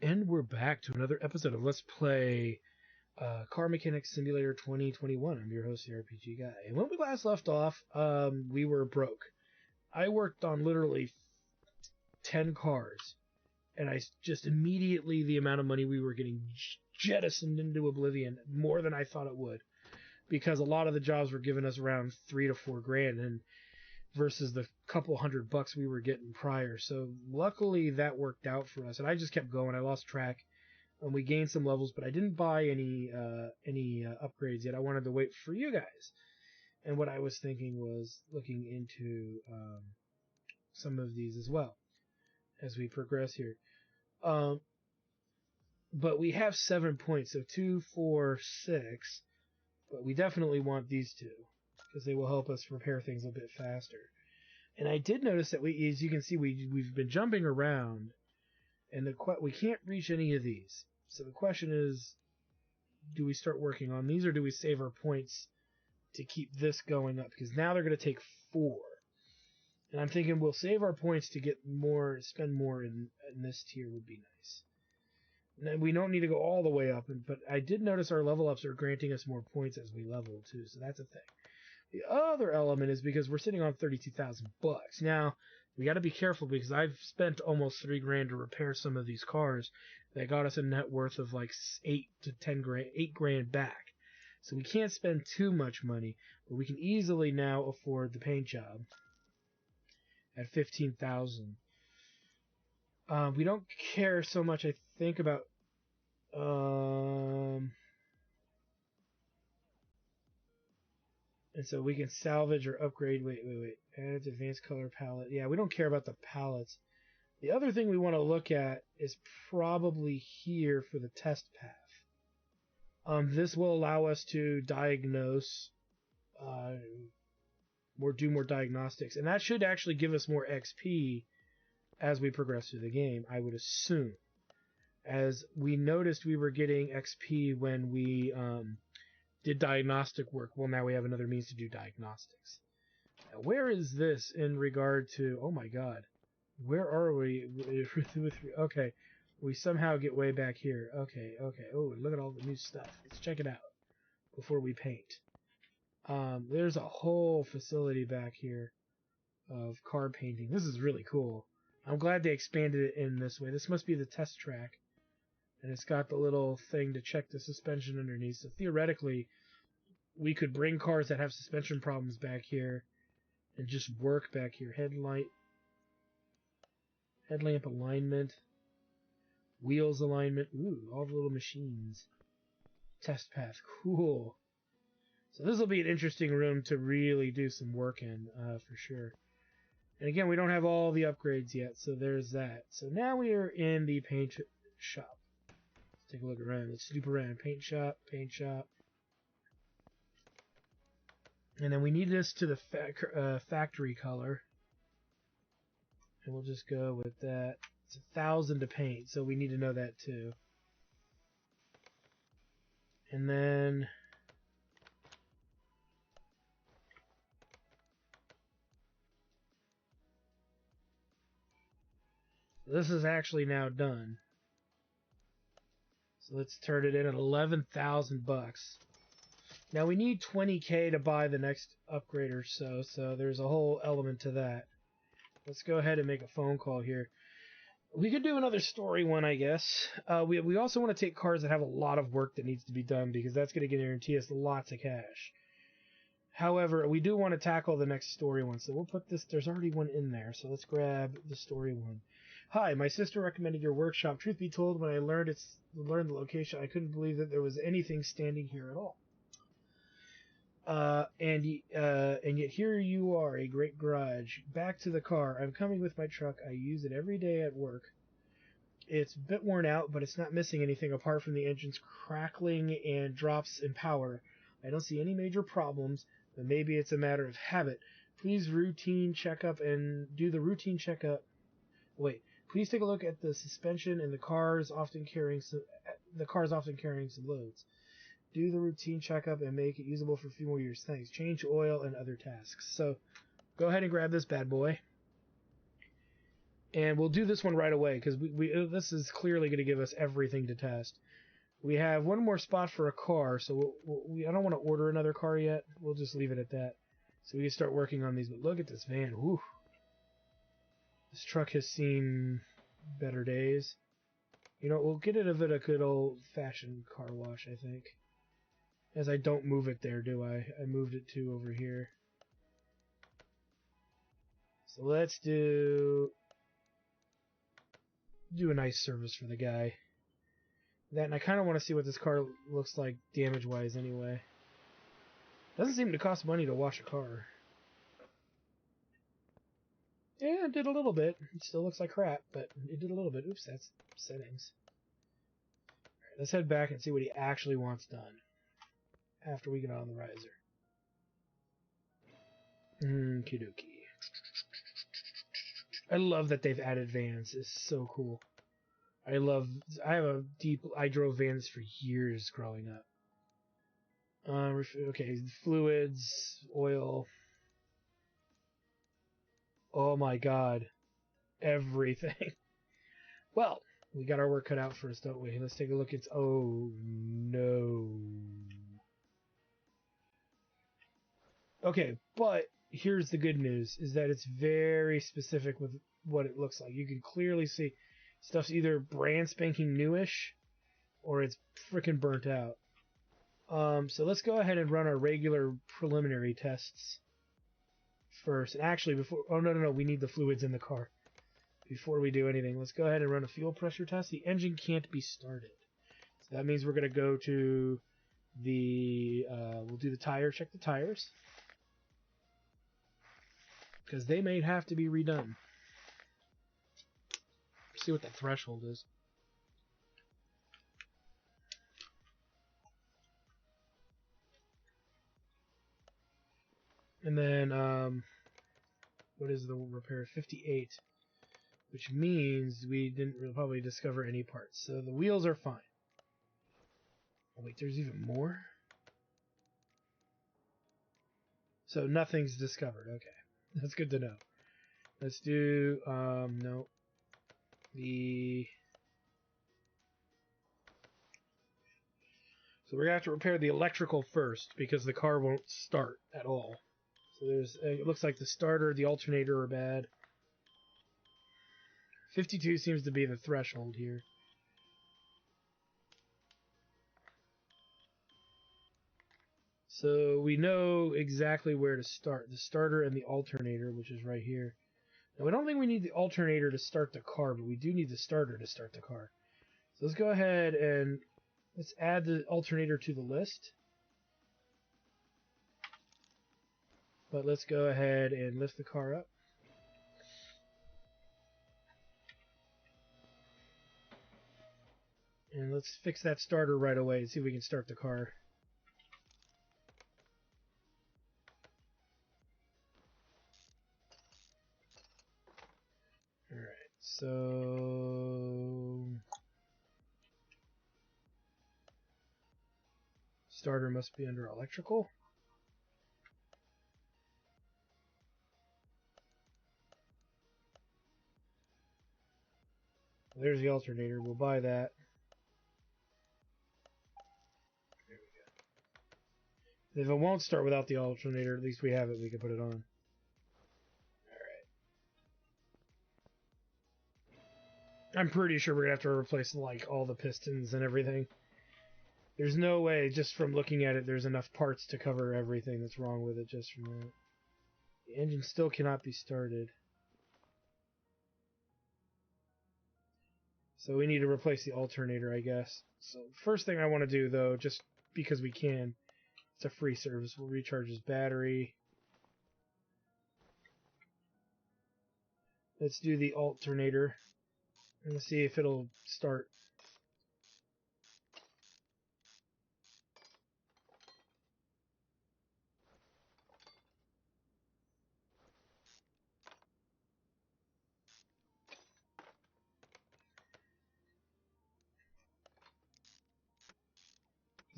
And we're back to another episode of Let's Play Car Mechanics Simulator 2021. I'm your host, the RPG Guy. And when we last left off, we were broke. I worked on literally 10 cars, and I just immediately, the amount of money we were getting jettisoned into oblivion, more than I thought it would, because a lot of the jobs were giving us around $3 to $4 grand, and versus the couple $100 we were getting prior. So luckily that worked out for us, and I just kept going. I lost track, and we gained some levels, but I didn't buy any upgrades yet. I wanted to wait for you guys. And what I was thinking was looking into some of these as well as we progress here. But we have 7 points, so 2, 4, 6. But we definitely want these two, because they will help us repair things a bit faster. And I did notice that as you can see, we've been jumping around, and we can't reach any of these. So the question is, do we start working on these, or do we save our points to keep this going up? Because now they're going to take 4. And I'm thinking we'll save our points to get more, spend more in this tier would be nice. And we don't need to go all the way up, but I did notice our level ups are granting us more points as we level too, so that's a thing. The other element is because we're sitting on $32,000. Now, we got to be careful because I've spent almost $3 grand to repair some of these cars that got us a net worth of like 8 to 10 grand, 8 grand back. So we can't spend too much money, but we can easily now afford the paint job at $15,000. We don't care so much, I think, about and so we can salvage or upgrade. Wait. Add to advanced color palette. Yeah, we don't care about the palettes. The other thing we want to look at is probably here for the test path. This will allow us to diagnose, do more diagnostics, and that should actually give us more XP as we progress through the game, I would assume. As we noticed, we were getting XP when we did diagnostic work. Well, now we have another means to do diagnostics. Now, where is this in regard to... Oh my god. Where are we? Okay. We somehow get way back here. Okay. Oh, look at all the new stuff. Let's check it out before we paint. There's a whole facility back here of car painting. This is really cool. I'm glad they expanded it in this way. This must be the test track. And it's got the little thing to check the suspension underneath. So theoretically, we could bring cars that have suspension problems back here and just work back here. Headlamp alignment, wheels alignment. Ooh, all the little machines. Test path, cool. So this will be an interesting room to really do some work in, for sure. And again, we don't have all the upgrades yet, so there's that. So now we are in the paint shop. Let's take a look around. Let's snoop around. Paint shop. And then we need this to the factory color. And we'll just go with that. It's 1,000 to paint, so we need to know that too. And then... this is actually now done. So let's turn it in at $11,000. Now we need 20k to buy the next upgrade or so there's a whole element to that. Let's go ahead and make a phone call here. We could do another story one, I guess. We also want to take cars that have a lot of work that needs to be done, because that's going to guarantee us lots of cash. However, we do want to tackle the next story one, so we'll put this... there's already one in there, so let's grab the story one. Hi, my sister recommended your workshop. Truth be told, when I learned the location, I couldn't believe that there was anything standing here at all. And yet here you are, a great garage. Back to the car. I'm coming with my truck. I use it every day at work. It's a bit worn out, but it's not missing anything apart from the engine's crackling and drops in power. I don't see any major problems, but maybe it's a matter of habit. Please routine checkup and do the routine checkup. Wait, please take a look at the suspension and the car's often carrying some loads. Do the routine checkup and make it usable for a few more years. Thanks. Change oil and other tasks. So, go ahead and grab this bad boy. And we'll do this one right away, because this is clearly going to give us everything to test. We have one more spot for a car, so I don't want to order another car yet. We'll just leave it at that. So we can start working on these. But look at this van. Whew. This truck has seen better days. You know, we'll get it a bit of good old-fashioned car wash, I think. As I don't move it there, do I? I moved it to over here. So let's do a nice service for the guy. That, and I kind of want to see what this car looks like damage-wise anyway. Doesn't seem to cost money to wash a car. Yeah, it did a little bit. It still looks like crap, but it did a little bit. Oops, that's settings. Alright, let's head back and see what he actually wants done after we get on the riser. Okie dokie. I love that they've added vans. It's so cool. I drove vans for years growing up. Okay, fluids, oil. Oh my god. Everything. Well, we got our work cut out for us, don't we? Let's take a look at... Oh, no. Okay, but here's the good news, is that it's very specific with what it looks like. You can clearly see stuff's either brand spanking newish, or it's frickin' burnt out. So let's go ahead and run our regular preliminary tests first. And actually, before... Oh, no, we need the fluids in the car. Before we do anything, let's go ahead and run a fuel pressure test. The engine can't be started. So that means we're going to go to the... we'll do the tire, check the tires. Because they may have to be redone. See what the threshold is. And then, what is the repair? 58. Which means we didn't probably discover any parts. So the wheels are fine. Oh wait, there's even more? So nothing's discovered. Okay. That's good to know. Let's do, no. So we're going to have to repair the electrical first, because the car won't start at all. So it looks like the starter, the alternator are bad. 52 seems to be the threshold here. So we know exactly where to start. The starter and the alternator, which is right here. Now, I don't think we need the alternator to start the car, but we do need the starter to start the car. So let's go ahead and let's add the alternator to the list. But let's go ahead and lift the car up. And let's fix that starter right away and see if we can start the car. Alright, so... Starter must be under electrical. There's the alternator. We'll buy that. There we go. If it won't start without the alternator, at least we have it. We can put it on. Alright. I'm pretty sure we're going to have to replace, like, all the pistons and everything. There's no way, just from looking at it, there's enough parts to cover everything that's wrong with it just from that. The engine still cannot be started. So we need to replace the alternator, I guess. So first thing I want to do, though, just because we can, it's a free service. We'll recharge his battery. Let's do the alternator. And let's see if it'll start.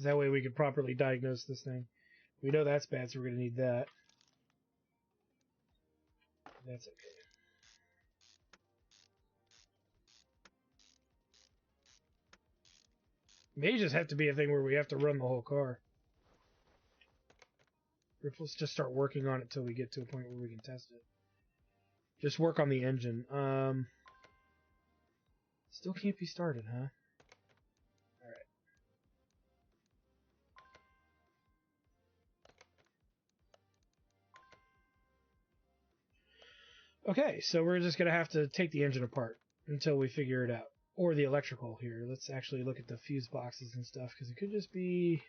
That way we can properly diagnose this thing. We know that's bad, so we're going to need that. That's okay. May just have to be a thing where we have to run the whole car. Let's just start working on it till we get to a point where we can test it. Just work on the engine. Still can't be started, huh? Alright. Okay, so we're just going to have to take the engine apart until we figure it out. Or the electrical here. Let's actually look at the fuse boxes and stuff, because it could just be...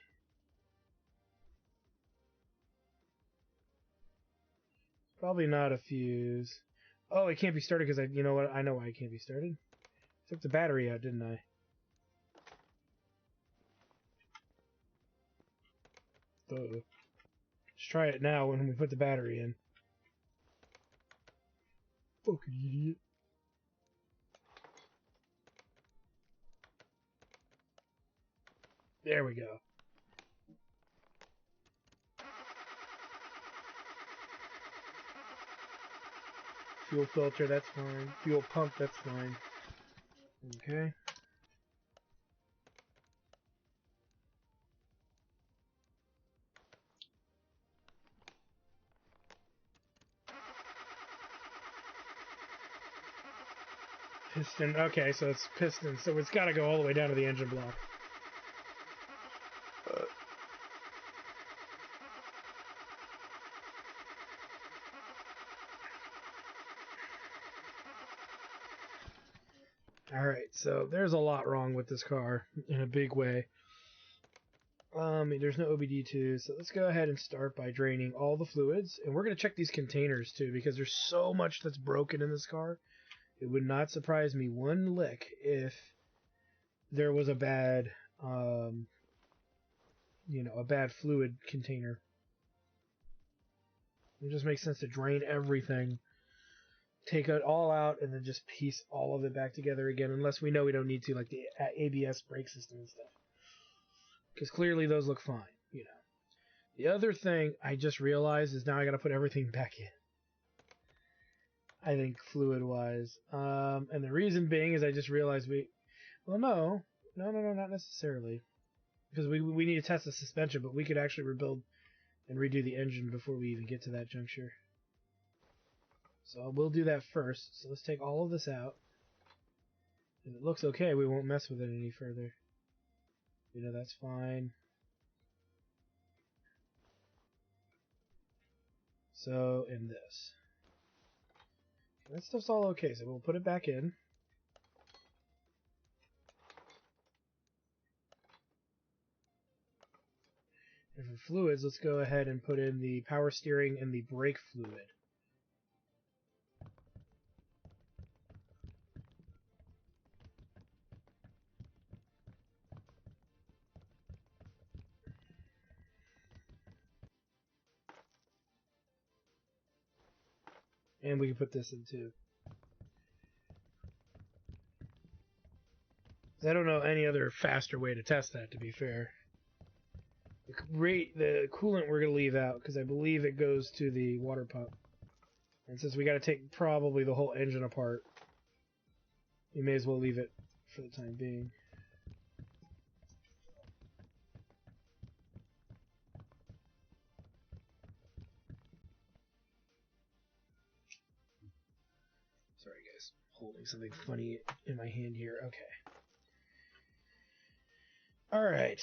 Probably not a fuse. Oh, it can't be started because you know what? I know why it can't be started. I took the battery out, didn't I? Let's try it now when we put the battery in. Fucking idiot. There we go. Fuel filter, that's fine. Fuel pump, that's fine. Okay. Piston, okay, so it's piston, so it's got to go all the way down to the engine block. Alright, so there's a lot wrong with this car in a big way. There's no OBD2, so let's go ahead and start by draining all the fluids. And we're going to check these containers too, because there's so much that's broken in this car. It would not surprise me one lick if there was a bad, a bad fluid container. It just makes sense to drain everything, take it all out, and then just piece all of it back together again, unless we know we don't need to, like the ABS brake system and stuff. Because clearly those look fine, you know. The other thing I just realized is now I got to put everything back in. I think fluid-wise. And the reason being is I just realized no, not necessarily. Because we need to test the suspension, but we could actually rebuild and redo the engine before we even get to that juncture. So we'll do that first. So let's take all of this out. If it looks okay, we won't mess with it any further. You know, that's fine. So, in this. That stuff's all okay, so we'll put it back in. And for fluids, let's go ahead and put in the power steering and the brake fluid. And we can put this in too. I don't know any other faster way to test that, to be fair. The coolant we're going to leave out, because I believe it goes to the water pump. And since we got to take probably the whole engine apart, we may as well leave it for the time being. Sorry guys, holding something funny in my hand here. Okay. Alright.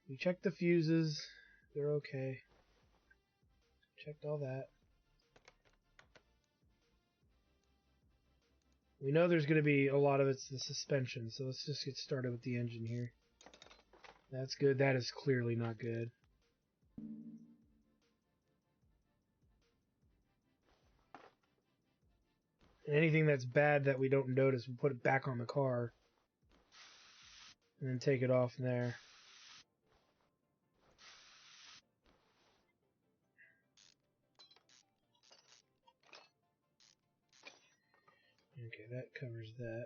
We checked the fuses. They're okay. Checked all that. We know there's going to be a lot of it's the suspension, so let's just get started with the engine here. That's good. That is clearly not good. And anything that's bad that we don't notice, we'll put it back on the car. And then take it off from there. Okay, that covers that.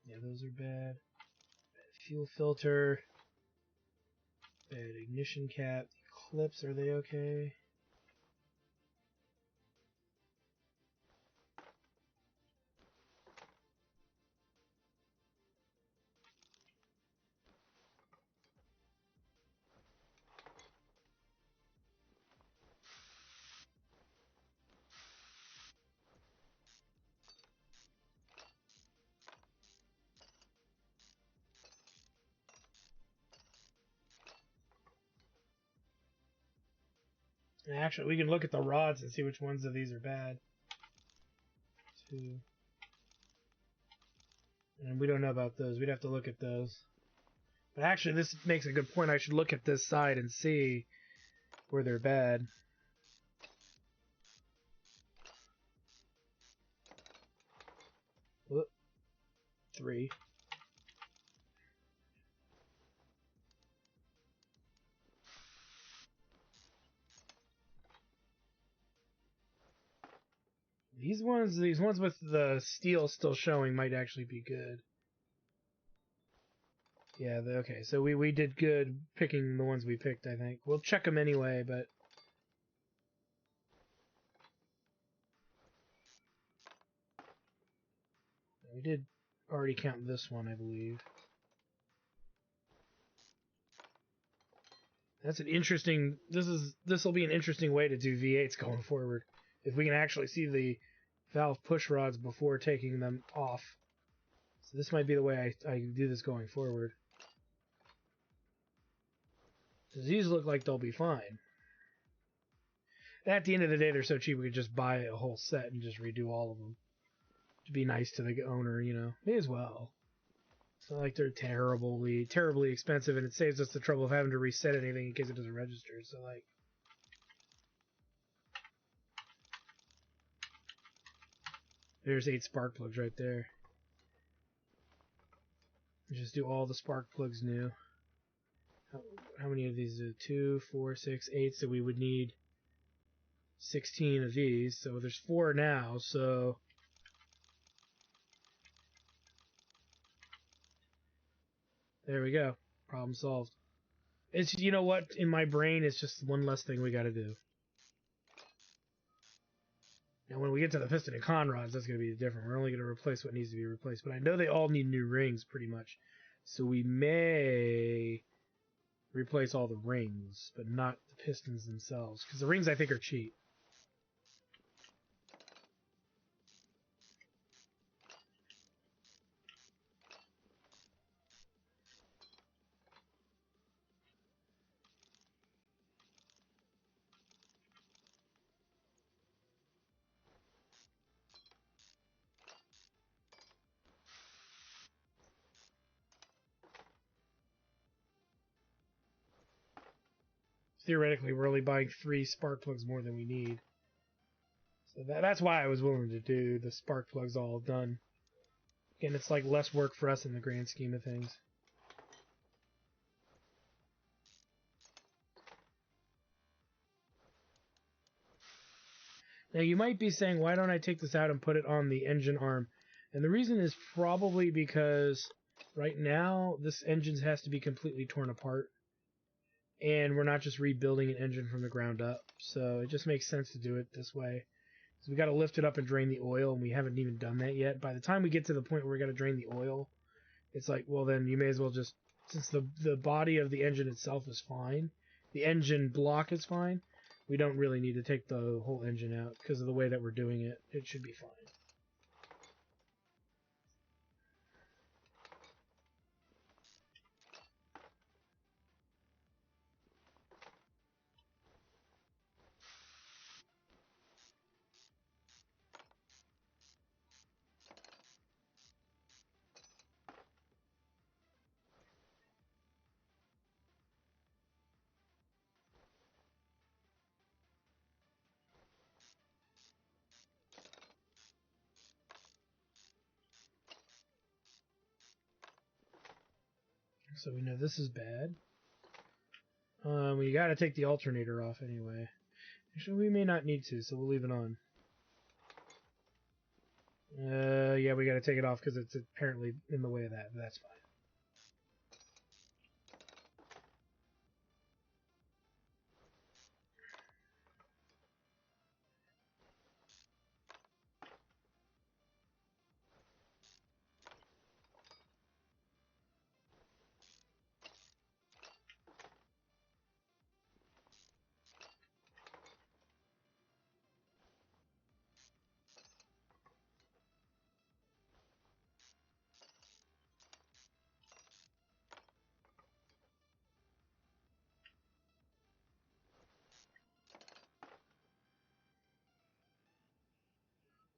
Yeah, those are bad. Bad fuel filter. Bad ignition cap. The clips, are they okay? Actually, we can look at the rods and see which ones of these are bad. 2. And we don't know about those. We'd have to look at those. But actually, this makes a good point. I should look at this side and see where they're bad. Whoop. 3. These ones with the steel still showing might actually be good. Yeah, okay, so we did good picking the ones we picked, I think. We'll check them anyway, but... We did already count this one, I believe. That's an interesting... This will be an interesting way to do V8s going forward. If we can actually see the valve push rods before taking them off. So this might be the way I do this going forward. These look like they'll be fine. At the end of the day, they're so cheap we could just buy a whole set and just redo all of them. To be nice to the owner, you know. May as well. It's not like they're terribly expensive, and it saves us the trouble of having to reset anything in case it doesn't register. So, like... There's 8 spark plugs right there. Just do all the spark plugs new. How many of these? 2, 4, 6, 8. So we would need 16 of these. So there's 4 now. So there we go. Problem solved. It's, you know what? In my brain, it's just one less thing we got to do. Now, when we get to the piston and con rods, that's going to be different. We're only going to replace what needs to be replaced. But I know they all need new rings, pretty much. So we may replace all the rings, but not the pistons themselves. Because the rings, I think, are cheap. Theoretically, we're only buying 3 spark plugs more than we need. So that's why I was willing to do the spark plugs all done. Again, it's like less work for us in the grand scheme of things. Now, you might be saying, why don't I take this out and put it on the engine arm? And the reason is probably because right now, this engine has to be completely torn apart. And we're not just rebuilding an engine from the ground up. So it just makes sense to do it this way. So we got to lift it up and drain the oil, and we haven't even done that yet. By the time we get to the point where we got to drain the oil, it's like, well, then you may as well just, since the body of the engine itself is fine, the engine block is fine, we don't really need to take the whole engine out because of the way that we're doing it. It should be fine. So we know this is bad. We got to take the alternator off anyway. Actually, we may not need to, so we'll leave it on. Yeah, we got to take it off because it's apparently in the way of that, but that's fine.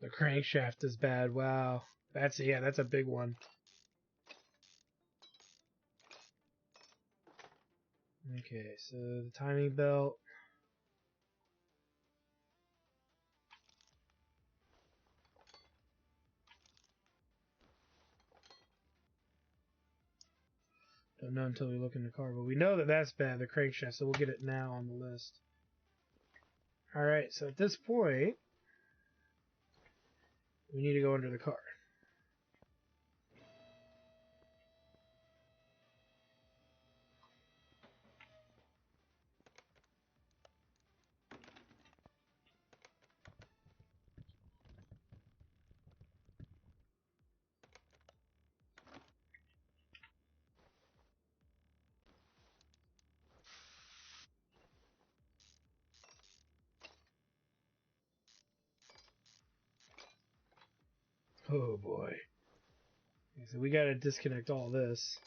The crankshaft is bad. Wow. That's a big one. Okay, so the timing belt. Don't know until we look in the car, but we know that that's bad, the crankshaft, so we'll get it now on the list. Alright, so at this point, we need to go under the car. Oh boy. Okay, so we gotta disconnect all this.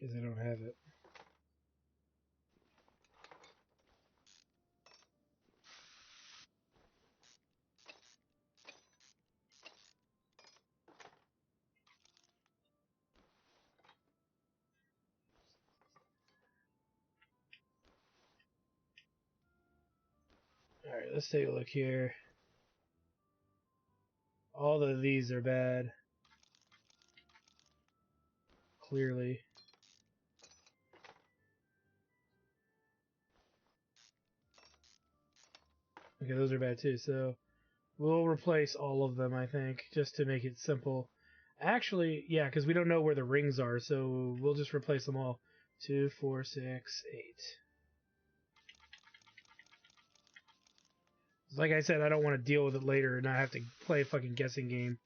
Because I don't have it. Alright, let's take a look here. All of these are bad. Clearly. Okay, those are bad too, so we'll replace all of them, I think, just to make it simple. Actually, yeah, because we don't know where the rings are, so we'll just replace them all. 2, 4, 6, 8. Like I said, I don't want to deal with it later and not have to play a fucking guessing game.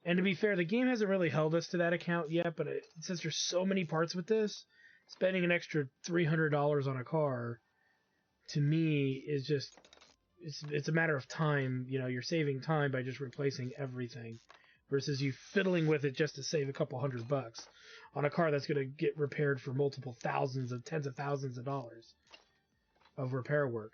And to be fair, the game hasn't really held us to that account yet, but since there's so many parts with this, spending an extra $300 on a car, to me, is just... It's a matter of time. You know, you're saving time by just replacing everything versus you fiddling with it just to save a couple $100 on a car that's going to get repaired for multiple tens of thousands of dollars of repair work.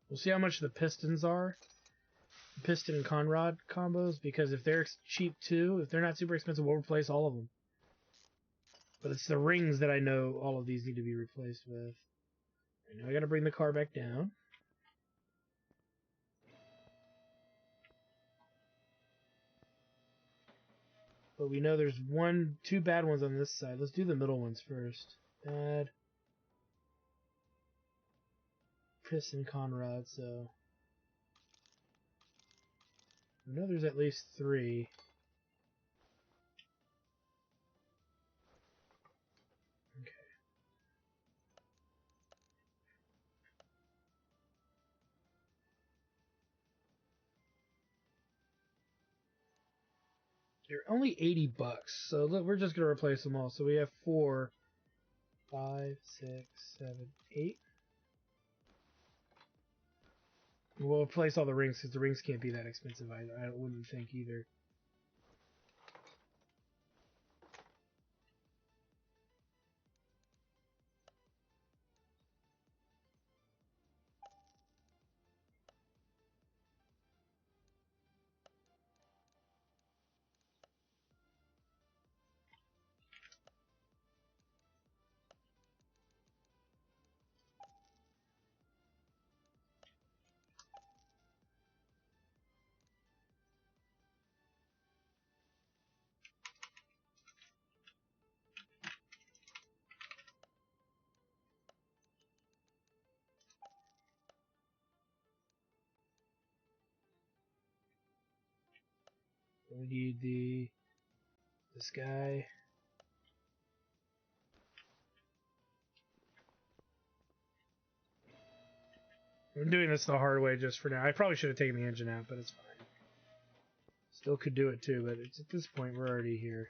We'll see how much the pistons are, piston and conrod combos, because if they're cheap too, if they're not super expensive, we'll replace all of them. But it's the rings that I know all of these need to be replaced with. Right, now I got to bring the car back down. But we know there's two bad ones on this side. Let's do the middle ones first. Bad. Piston conrod, so... I know there's at least 3. Okay. They're only $80, so look, we're just going to replace them all. So we have 4, 5, 6, 7, 8. We'll replace all the rings because the rings can't be that expensive. I wouldn't think either. We need this guy. I'm doing this the hard way just for now. I probably should have taken the engine out, but it's fine. Still could do it too, but it's, at this point we're already here.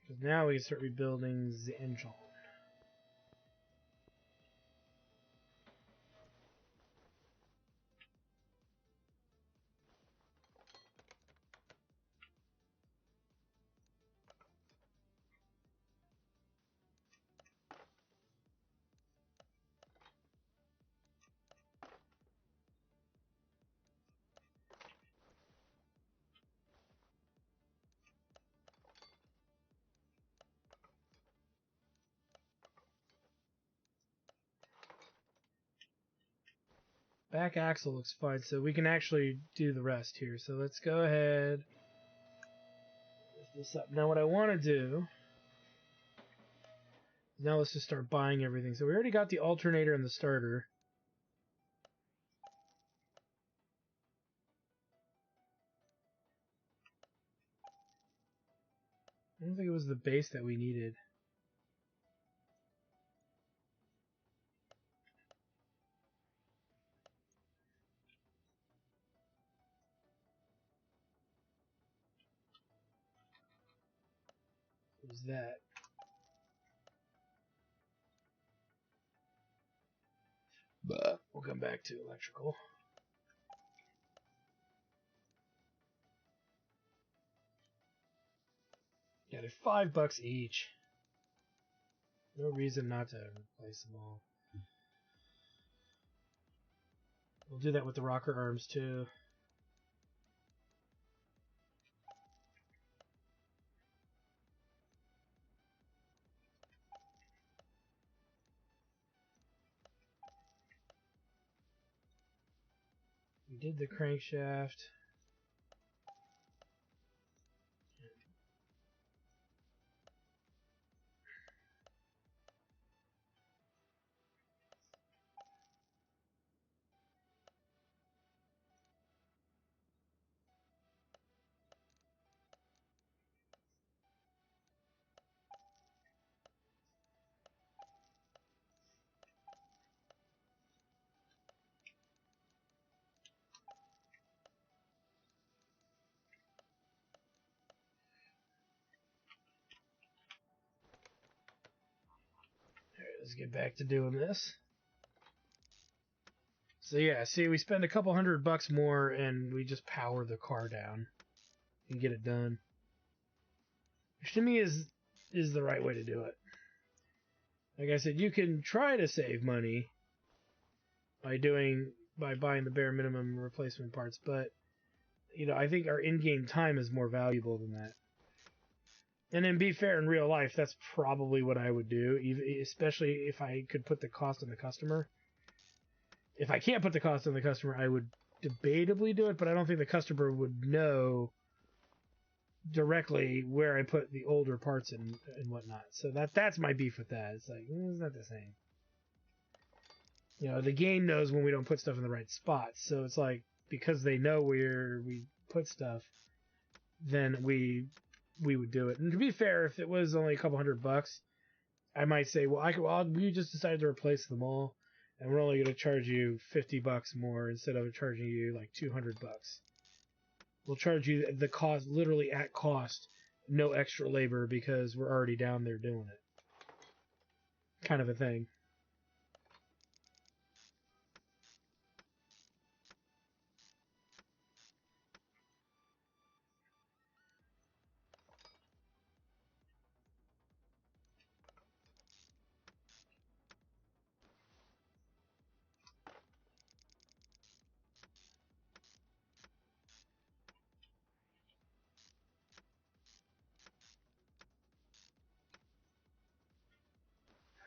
Because now we can start rebuilding the engine. Back axle looks fine, so we can actually do the rest here. So let's go ahead, lift this up. Now what I want to do, now let's just start buying everything. So we already got the alternator and the starter. I don't think it was the base that we needed. What was that? But we'll come back to electrical. Yeah, they're $5 each. No reason not to replace them all. We'll do that with the rocker arms too. We did the crankshaft. Alright, let's get back to doing this. So yeah, see, we spend a couple $100 more and we just power the car down and get it done. Which to me is the right way to do it. Like I said, you can try to save money by buying the bare minimum replacement parts, but you know, I think our in-game time is more valuable than that. And then be fair, in real life, that's probably what I would do, especially if I could put the cost on the customer. If I can't put the cost on the customer, I would debatably do it, but I don't think the customer would know directly where I put the older parts and whatnot. So that's my beef with that. It's like, it's not the same. You know, the game knows when we don't put stuff in the right spots. So it's like, because they know where we put stuff, then we would do it. And to be fair, if it was only a couple $100, I might say, well, we just decided to replace them all, and we're only going to charge you $50 more instead of charging you like $200. We'll charge you the cost, literally at cost, no extra labor because we're already down there doing it. Kind of a thing.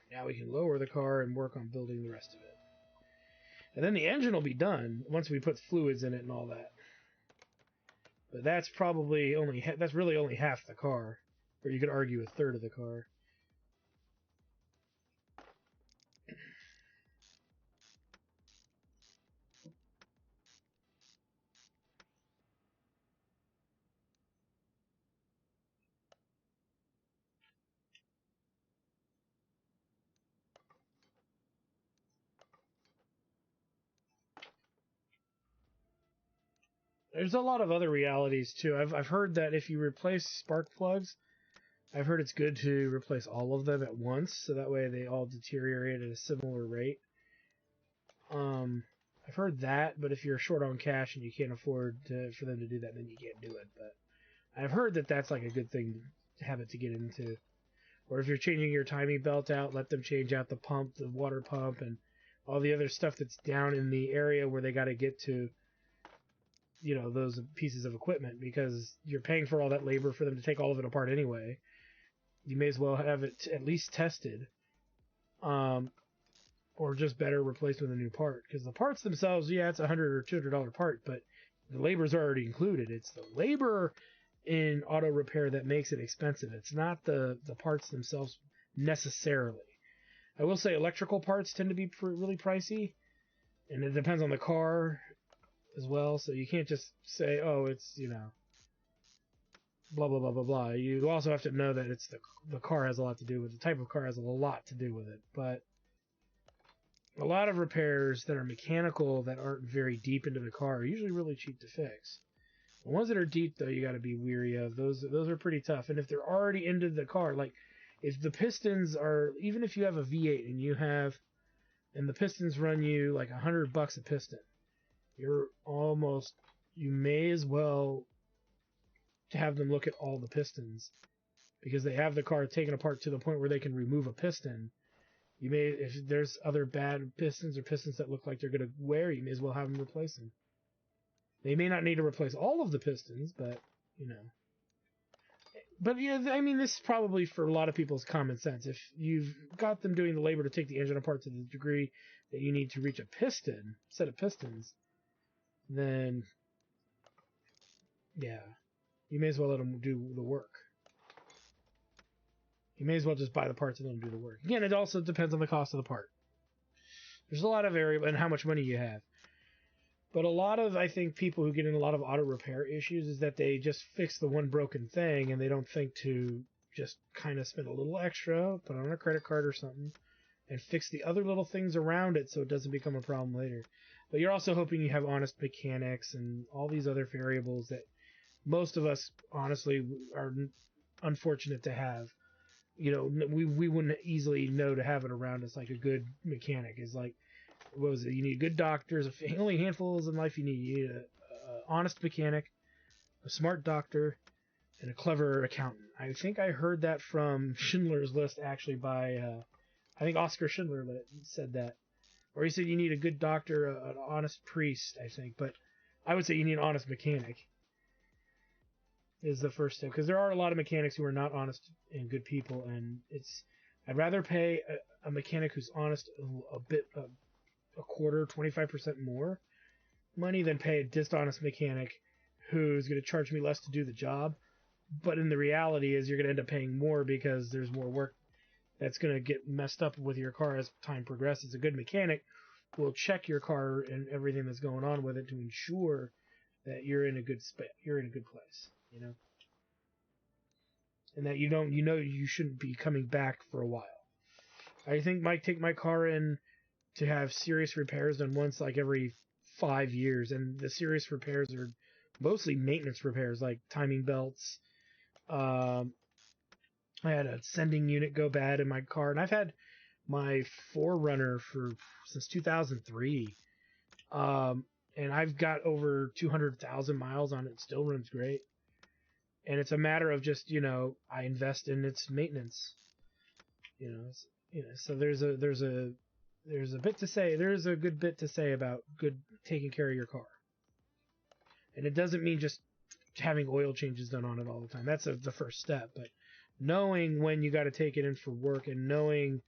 Now we can lower the car and work on building the rest of it. And then the engine will be done once we put fluids in it and all that. But that's probably that's really only half the car, or you could argue a third of the car. There's a lot of other realities too. I've heard that if you replace spark plugs, I've heard it's good to replace all of them at once, so that way they all deteriorate at a similar rate. I've heard that, but if you're short on cash and you can't afford for them to do that, then you can't do it. But I've heard that that's like a good thing to have it to get into. Or if you're changing your timing belt out, let them change out the pump, the water pump, and all the other stuff that's down in the area where they got to get to, those pieces of equipment, because you're paying for all that labor for them to take all of it apart anyway. You may as well have it at least tested, or just better replaced with a new part. Because the parts themselves, yeah, it's $100 or $200 part, but the labor's already included. It's the labor in auto repair that makes it expensive. It's not the parts themselves necessarily. I will say electrical parts tend to be really pricey, and it depends on the car as well. So you can't just say, oh, it's, blah, blah, blah, blah, blah. You also have to know that it's the car has a lot to do with it. The type of car has a lot to do with it. But a lot of repairs that are mechanical that aren't very deep into the car are usually really cheap to fix. The ones that are deep, though, you got to be weary of. Those are pretty tough. And if they're already into the car, like if the pistons are, even if you have a V8 and the pistons run you like $100 a piston, you may as well have them look at all the pistons, because they have the car taken apart to the point where they can remove a piston. If there's other bad pistons or pistons that look like they're going to wear, you may as well have them replace them. They may not need to replace all of the pistons, but, But, yeah, I mean, this is probably for a lot of people's common sense. If you've got them doing the labor to take the engine apart to the degree that you need to reach a set of pistons, then, yeah, you may as well let them do the work. You may as well just buy the parts and let them do the work. Again, it also depends on the cost of the part. There's a lot of variable and how much money you have. But a lot of, I think, people who get in a lot of auto repair issues is that they just fix the one broken thing and they don't think to just kind of spend a little extra, put on a credit card or something, and fix the other little things around it so it doesn't become a problem later. But you're also hoping you have honest mechanics and all these other variables that most of us, honestly, are unfortunate to have. We wouldn't easily know to have it around us. Like a good mechanic is like, what was it? You need good doctors. Only handfuls in life you need. You need a honest mechanic, a smart doctor, and a clever accountant. I think I heard that from Schindler's List, actually, by I think Oscar Schindler said that, or he said you need a good doctor, an honest priest, I think. But I would say you need an honest mechanic is the first step, because there are a lot of mechanics who are not honest and good people, and I'd rather pay a mechanic who's honest a quarter, 25% more money than pay a dishonest mechanic who's going to charge me less to do the job. But in the reality is you're going to end up paying more because there's more work that's going to get messed up with your car as time progresses. A good mechanic will check your car and everything that's going on with it to ensure that you're in a good place, and that you shouldn't be coming back for a while. I think might take my car in to have serious repairs done once like every 5 years, and the serious repairs are mostly maintenance repairs like timing belts. I had a sending unit go bad in my car, and I've had my 4Runner since 2003, and I've got over 200,000 miles on it. It still runs great, and it's a matter of just I invest in its maintenance. So there's a bit to say. There's a good bit to say about good taking care of your car. And it doesn't mean just having oil changes done on it all the time. That's the first step. But knowing when you got to take it in for work and knowing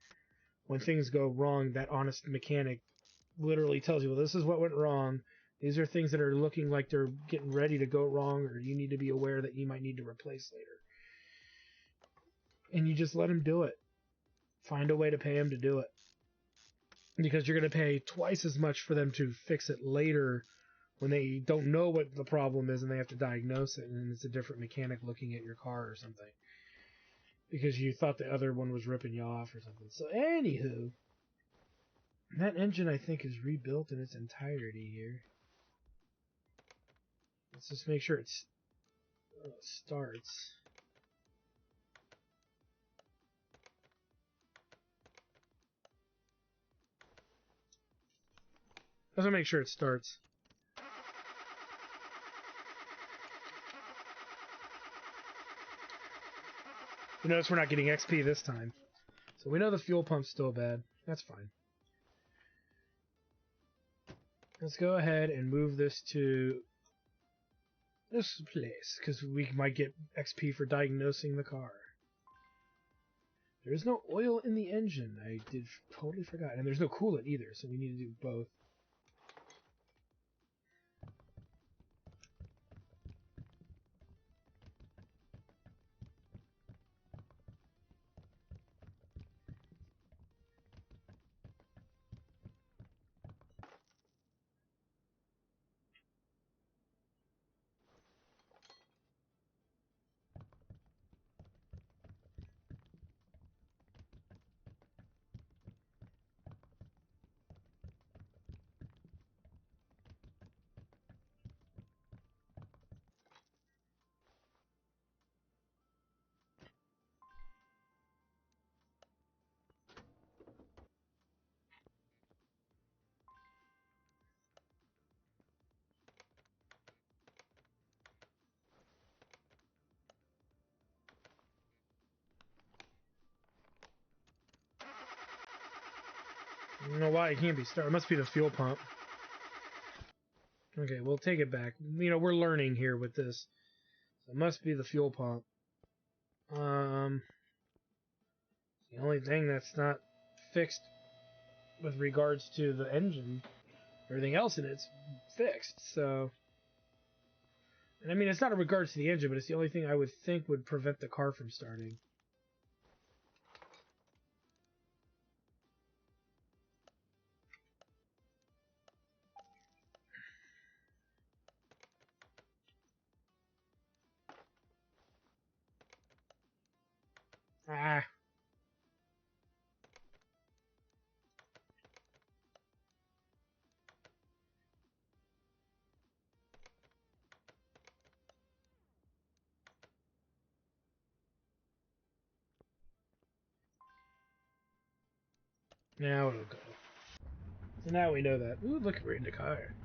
when things go wrong, that honest mechanic literally tells you, well, this is what went wrong. These are things that are looking like they're getting ready to go wrong, or you need to be aware that you might need to replace later. And you just let them do it. Find a way to pay them to do it. Because you're going to pay twice as much for them to fix it later when they don't know what the problem is and they have to diagnose it, and it's a different mechanic looking at your car or something. Because you thought the other one was ripping you off or something. So, anywho, that engine, I think, is rebuilt in its entirety here. Let's just make sure it starts. Let's make sure it starts. You notice we're not getting XP this time. So we know the fuel pump's still bad. That's fine. Let's go ahead and move this to this place, because we might get XP for diagnosing the car. There is no oil in the engine. I totally forgot. And there's no coolant either, so we need to do both. I don't know why it can't be started. It must be the fuel pump. Okay, we'll take it back. You know, we're learning here with this. So it must be the fuel pump. The only thing that's not fixed with regards to the engine, everything else in it's fixed, so... And I mean, it's not in regards to the engine, but it's the only thing I would think would prevent the car from starting. Ah. Now it'll go. So now we know that. Ooh, look, we're in the car.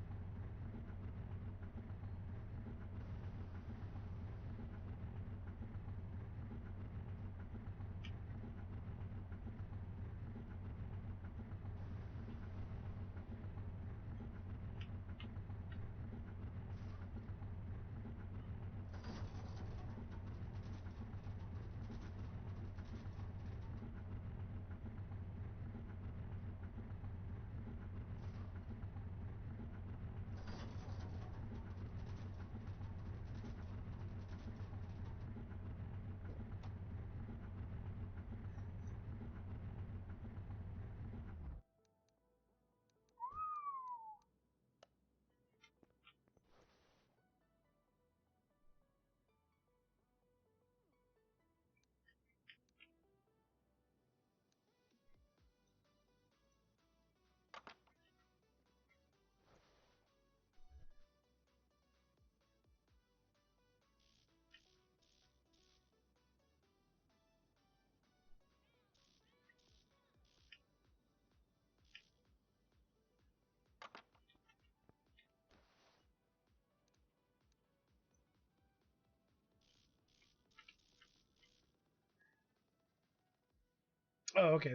Oh, okay.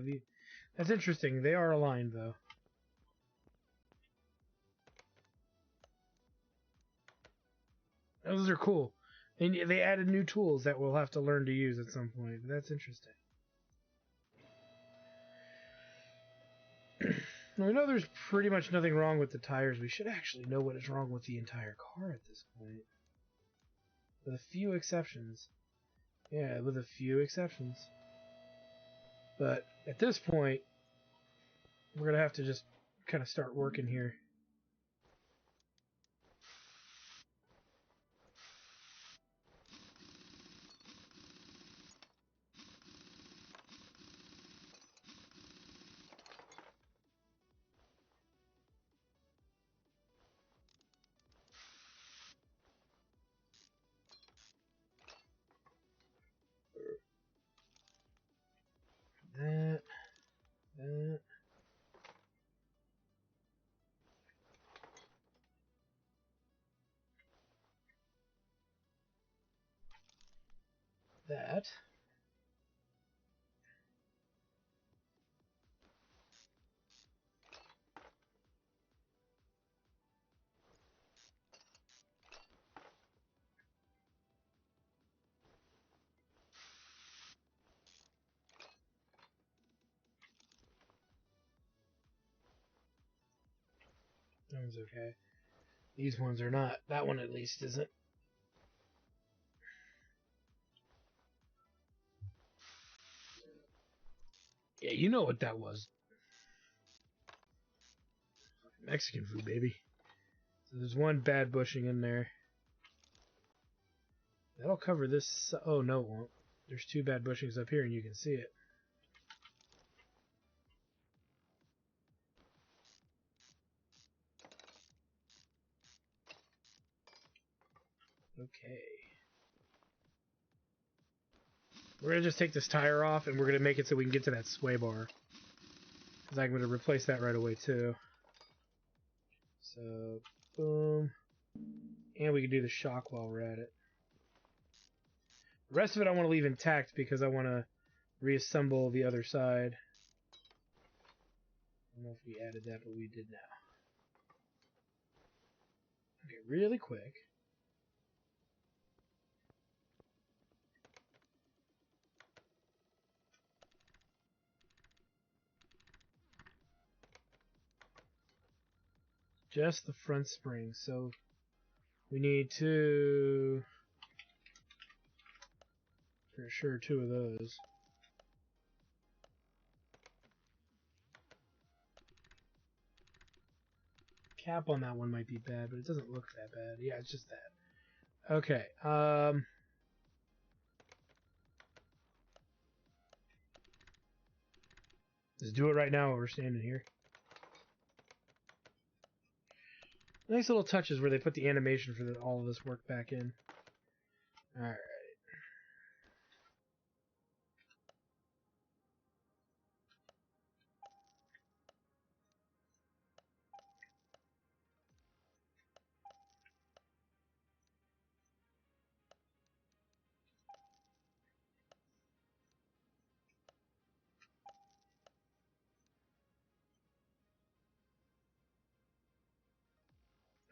That's interesting. They are aligned, though. Those are cool. And they added new tools that we'll have to learn to use at some point. But that's interesting. We know there's pretty much nothing wrong with the tires. We should actually know what is wrong with the entire car at this point. With a few exceptions. Yeah, with a few exceptions. But at this point, we're going to have to just kind of start working here. That. That. That one's okay. These ones are not. That one at least isn't. Yeah, you know what that was. Mexican food, baby. So there's one bad bushing in there. That'll cover this. Oh, no, it won't. There's two bad bushings up here, and you can see it. Okay. We're going to just take this tire off, and we're going to make it so we can get to that sway bar. Because I'm going to replace that right away, too. So, boom. And we can do the shock while we're at it. The rest of it I want to leave intact because I want to reassemble the other side. I don't know if we added that, but we did now. Okay, really quick. Just the front spring, so we need two, for sure, two of those. Cap on that one might be bad, but it doesn't look that bad. Yeah, it's just that. Okay, let's do it right now while we're standing here. Nice little touches where they put the animation for all of this work back in. Alright.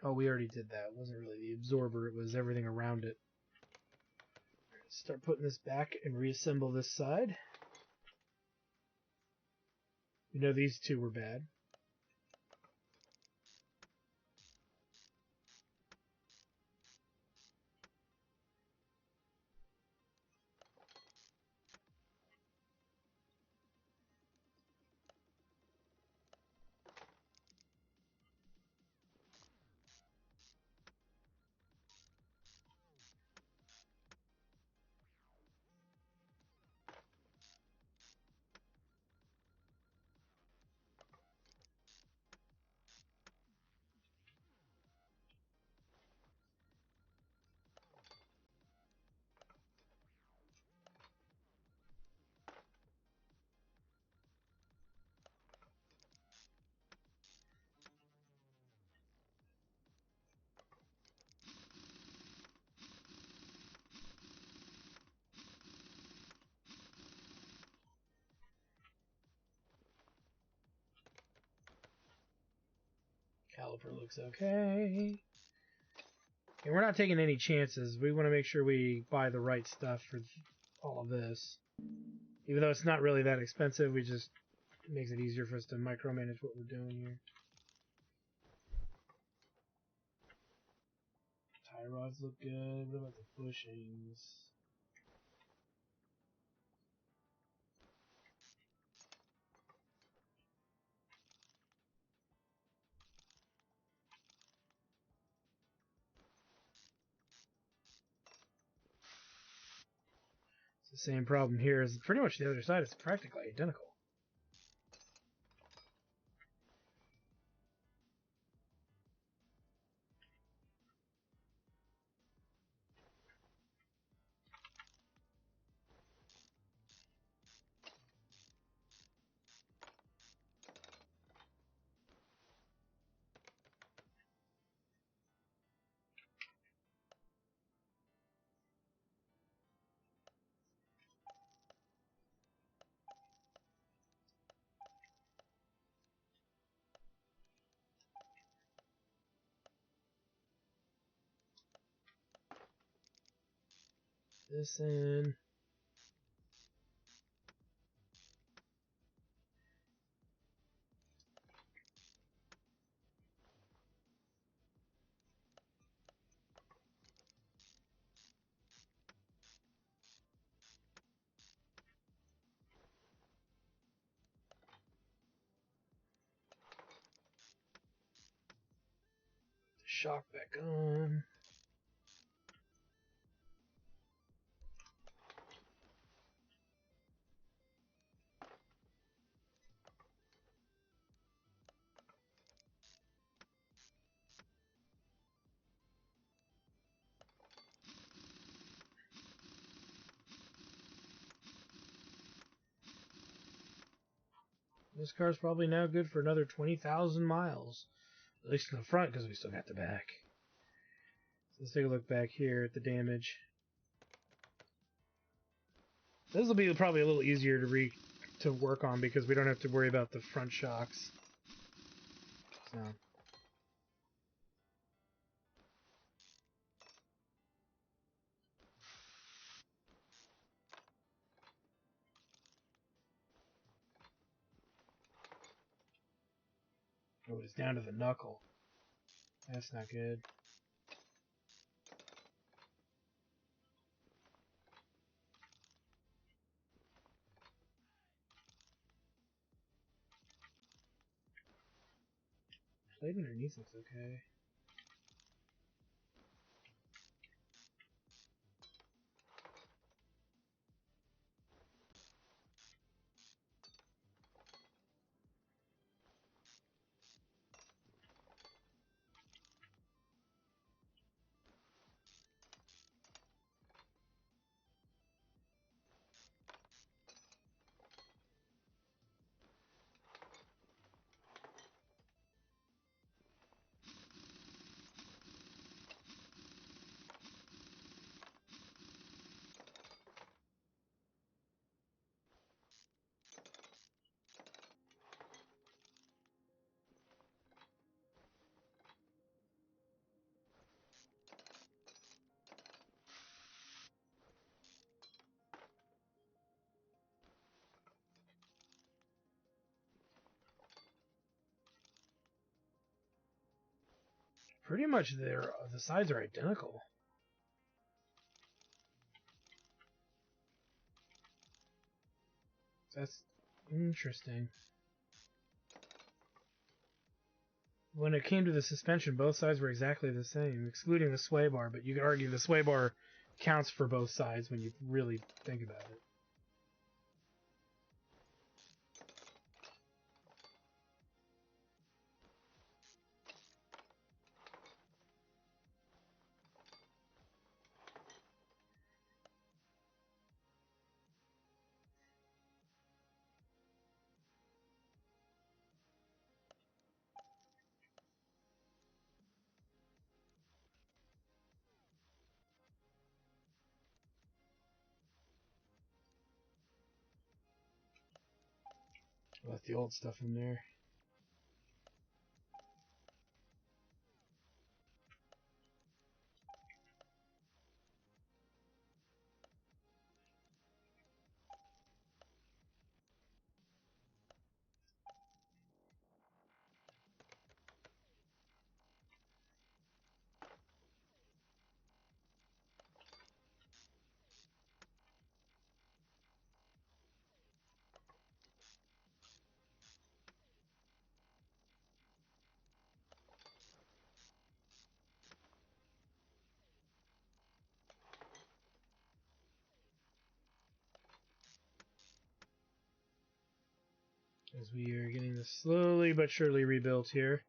Oh, we already did that. It wasn't really the absorber, it was everything around it. Start putting this back and reassemble this side. You know these two were bad. Caliper looks okay. And we're not taking any chances. We want to make sure we buy the right stuff for all of this. Even though it's not really that expensive, we just It makes it easier for us to micromanage what we're doing here. Tie rods look good. What about the bushings? It's the same problem here as pretty much the other side. It's practically identical. This in. Shock back on. This car's probably now good for another 20,000 miles. At least in the front, because we still got the back. So let's take a look back here at the damage. This will be probably a little easier to work on because we don't have to worry about the front shocks. So. Oh, it's down to the knuckle. That's not good. Plate underneath looks okay. Pretty much the sides are identical. That's interesting. When it came to the suspension, both sides were exactly the same, excluding the sway bar, but you could argue the sway bar counts for both sides when you really think about it. Left the old stuff in there. as we are getting this slowly but surely rebuilt here.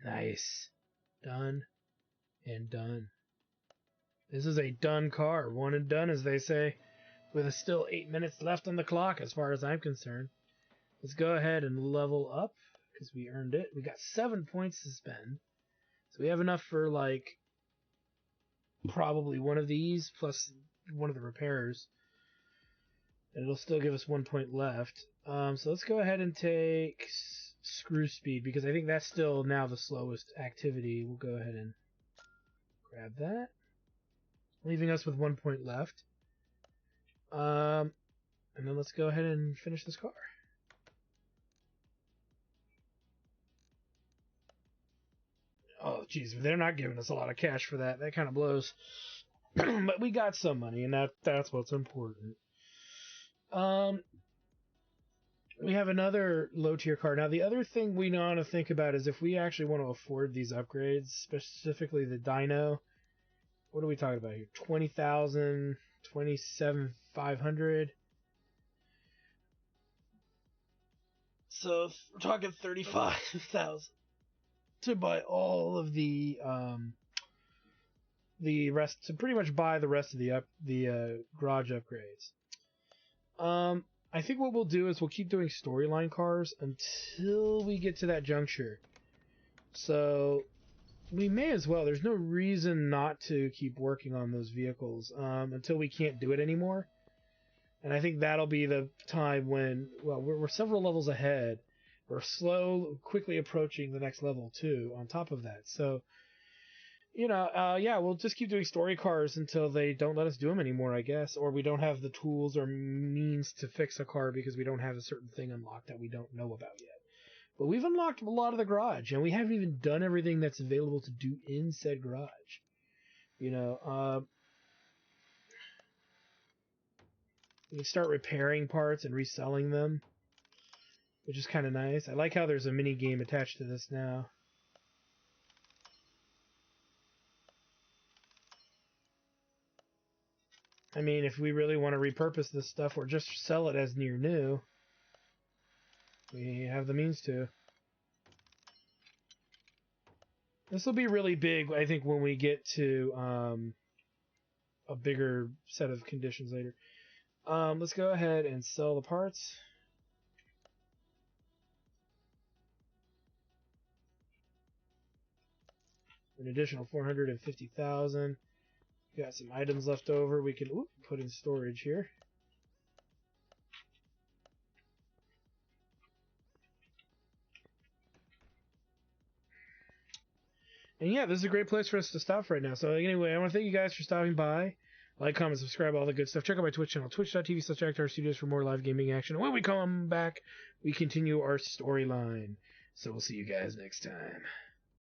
Nice. Done and done. This is a done car. One and done, as they say, with still 8 minutes left on the clock as far as I'm concerned. Let's go ahead and level up, because we earned it. We got 7 points to spend. So we have enough for, like, probably one of these, plus one of the repairs. And it'll still give us 1 point left. So let's go ahead and take screw speed, because I think that's still now the slowest activity. We'll go ahead and grab that, leaving us with 1 point left. And then let's go ahead and finish this car. Oh, geez, they're not giving us a lot of cash for that. That kind of blows. But we got some money, and that's what's important. We have another low-tier car. Now, the other thing we want to think about is if we actually want to afford these upgrades, specifically the dyno. What are we talking about here? 20,000, 27,500. So we're talking 35,000 to buy all of the rest, to pretty much buy the rest of the garage upgrades. I think what we'll do is we'll keep doing storyline cars until we get to that juncture. So we may as well. There's no reason not to keep working on those vehicles until we can't do it anymore. And I think that'll be the time when, well, we're several levels ahead. We're quickly approaching the next level too, on top of that. So, yeah, we'll just keep doing story cars until they don't let us do them anymore, I guess. Or we don't have the tools or means to fix a car because we don't have a certain thing unlocked that we don't know about yet. But we've unlocked a lot of the garage, and we haven't even done everything that's available to do in said garage. We can start repairing parts and reselling them, which is kind of nice. I like how there's a mini game attached to this now. I mean, if we really want to repurpose this stuff or just sell it as near new, we have the means to. This will be really big, I think, when we get to a bigger set of conditions later. Let's go ahead and sell the parts. An additional 450,000. Got some items left over we can put in storage here. And yeah, this is a great place for us to stop right now. So anyway, I want to thank you guys for stopping by. Like, comment, subscribe, all the good stuff. Check out my Twitch channel, twitch.tv/ActRStudios for more live gaming action. And when we come back, we continue our storyline. So we'll see you guys next time.